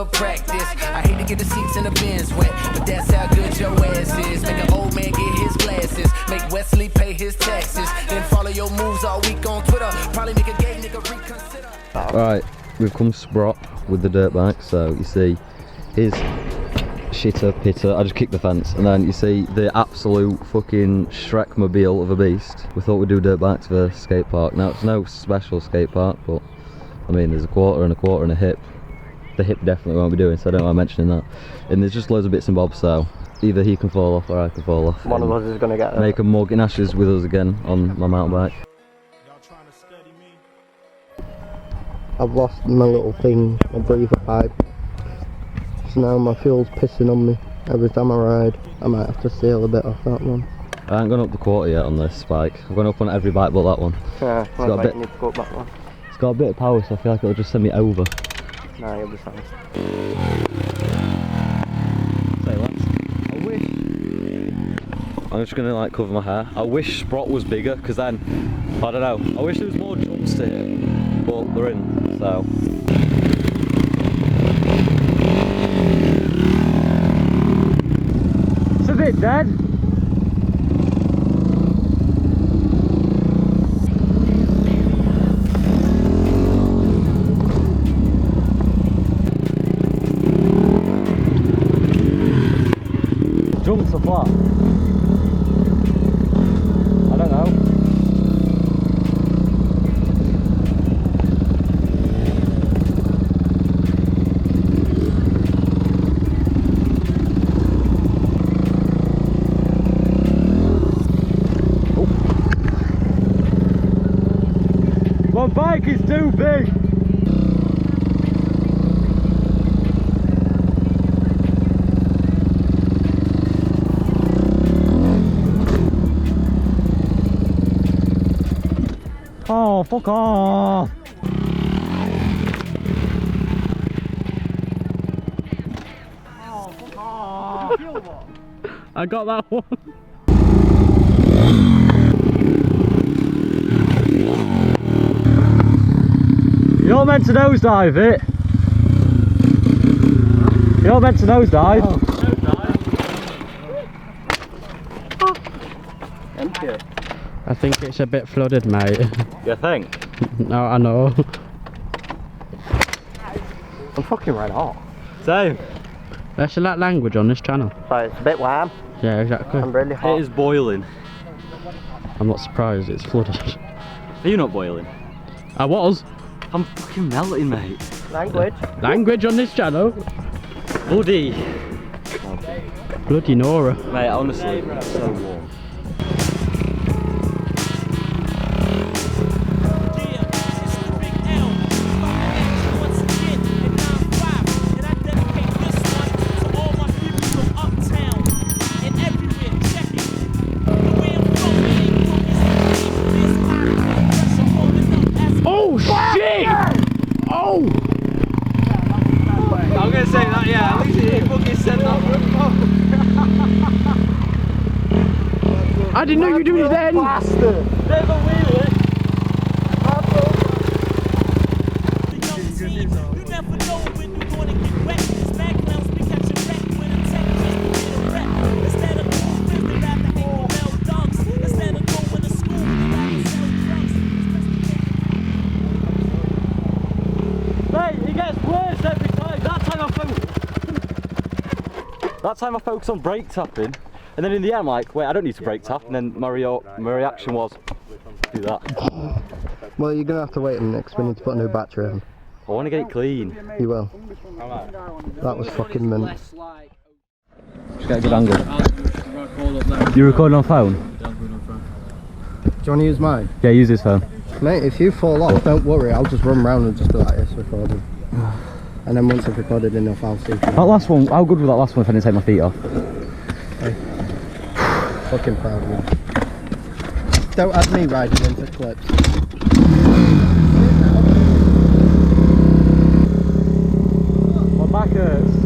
for practice. I hate to get the seats in the bins wet, but that's how good your ass is. Make an old man get his glasses, make Wesley pay his taxes, then follow your moves all week on Twitter. Probably make a gay nigga reconsider. Right, we've come Sprott with the dirt bike, so you see his shitter pitter. I just kicked the fence, and then you see the absolute fucking Shrek-mobile of a beast. We thought we'd do dirt bikes for skate park. Now it's no special skate park, but I mean there's a quarter and a hip. The hip definitely won't be doing, so I don't mind mentioning that. And there's just loads of bits and bobs, so either he can fall off or I can fall off. One of us is going to get make a mug in ashes with us again on my mountain bike. I've lost my little thing, my breather pipe. So now my fuel's pissing on me every time I ride. I might have to seal a bit off that one. I haven't gone up the quarter yet on this bike. I've gone up on every bike but that one. Yeah, it's got a bit, need to go up that one. It's got a bit of power, so I feel like it'll just send me over. Nah, you'll be fine. Say lads, I wish... I'm just gonna like cover my hair. I wish Sprott was bigger, because then, I don't know, I wish there was more jumps to it, but they're in, so... It's a bit dead. Jumps are flat. I don't know. Oh. My bike is too big. Oh, fuck off! Oh, fuck off! I got that one. You're meant to nosedive it. You're meant to nosedive. Oh. Nosedive? Empty. I think it's a bit flooded, mate. You think? No, I know. I'm fucking right hot. Same. There's a lot of language on this channel. But it's a bit warm. Yeah, exactly. I'm really hot. It is boiling. I'm not surprised it's flooded. Are you not boiling? I was. I'm fucking melting, mate. Language. Language on this channel. Bloody. Bloody Nora. Mate, honestly, it's so warm. Oh shit! Oh! I'm gonna say that, yeah, at least he fucking said that. I didn't know you were doing it then! Bastard! Bit of a wheelie. That time I focused on brake tapping, and then in the end I'm like, wait, I don't need to brake tap, and then my reaction was, do that. Well, you're gonna have to wait a minute because we need to put a new battery in. I want to get it clean. You will. That was fucking mint. Just get a good angle. You recording on phone? Do you want to use mine? Yeah, use this phone. Mate, if you fall off, don't worry, I'll just run round and just be like this recording. And then once I've recorded enough, I'll see. That last one, how good was that last one if I didn't take my feet off? Hey. Fucking proud of you. Don't add me riding into clips. My back hurts.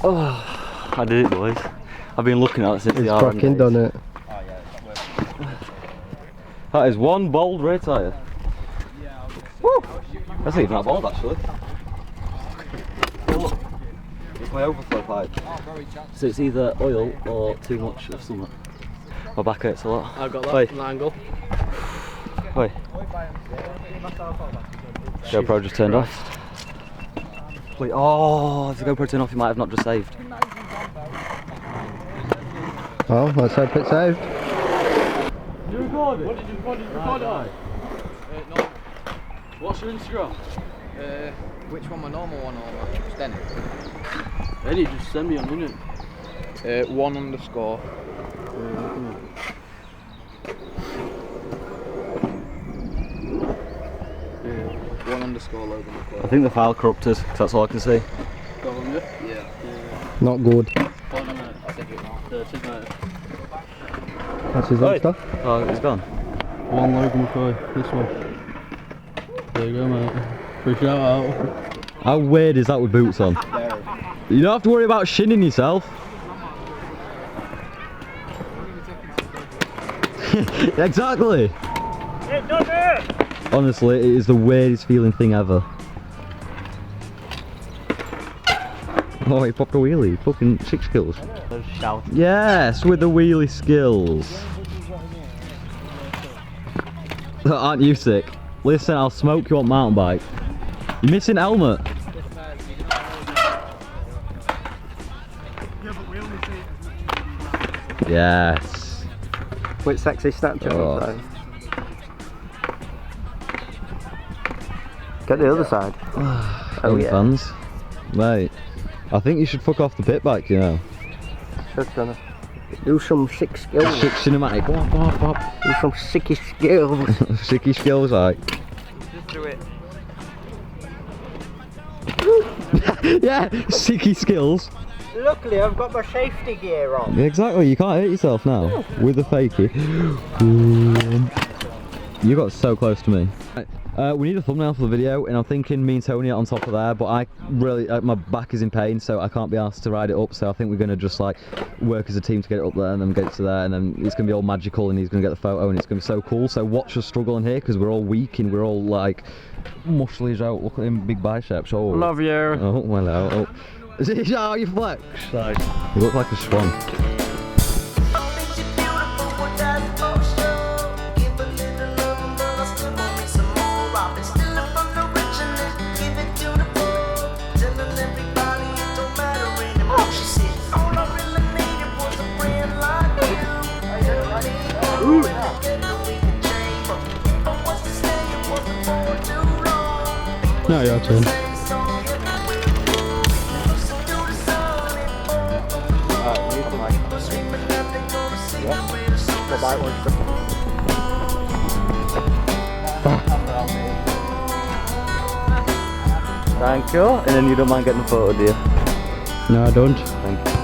Oh, I did it, boys. I've been looking at it since the It's RM fucking days. done it. That is one bold rear tyre. Woo! That's not even that bold actually. Oh, look. It's my overflow pipe. So it's either oil or too much of something. My back hurts a lot. I've got that Wait. from the angle. Wait. GoPro just turned off. Wait, oh, if the GoPro turned off, you might have not just saved. Oh, let's hope it's saved. You recorded? What did you record on? No. What's your Instagram? Which one, my normal one or my Denny? Eddie, just send me on, innit? 1_. Yeah. 1_ Logan McCoy. I think the file corrupted, 'cause that's all I can see. Go on, yeah? Yeah. Not good. I'll send you it now. That's his own stuff. Oh, it's gone. One Logan McCoy, this one. There you go, mate. Free shout out. How weird is that with boots on? You don't have to worry about shinning yourself. Exactly. Honestly, it is the weirdest feeling thing ever. Oh, he popped a wheelie. Fucking 6 skills. Yes, with the wheelie skills. Aren't you sick? Listen, I'll smoke you on mountain bike. You're missing helmet. Yes. With sexy Snapchat. Oh. So. Get the other side. Oh yeah. Fans. Mate, I think you should fuck off the pit bike, you know. Just gonna do some sick skills. Sick cinematic. Wop, wop, wop. Do some sicky skills. Sicky skills, like. Just do it. Yeah, sicky skills. Luckily, I've got my safety gear on. Exactly, you can't hurt yourself now with the fakie. You got so close to me. We need a thumbnail for the video, and I'm thinking me and Tony are on top of there, but I really, my back is in pain, so I can't be asked to ride it up, so I think we're going to just like work as a team to get it up there, and then get it to there, and then it's going to be all magical, and he's going to get the photo, and it's going to be so cool. So watch us struggle in here, because we're all weak, and we're all like muscly out. Look at him, big biceps. Oh, Love you. oh, well, oh. Is it how you flex? Like, you look like a swan. Now your turn. Thank you. And then you don't mind getting a photo, do you? No, I don't. Thank you.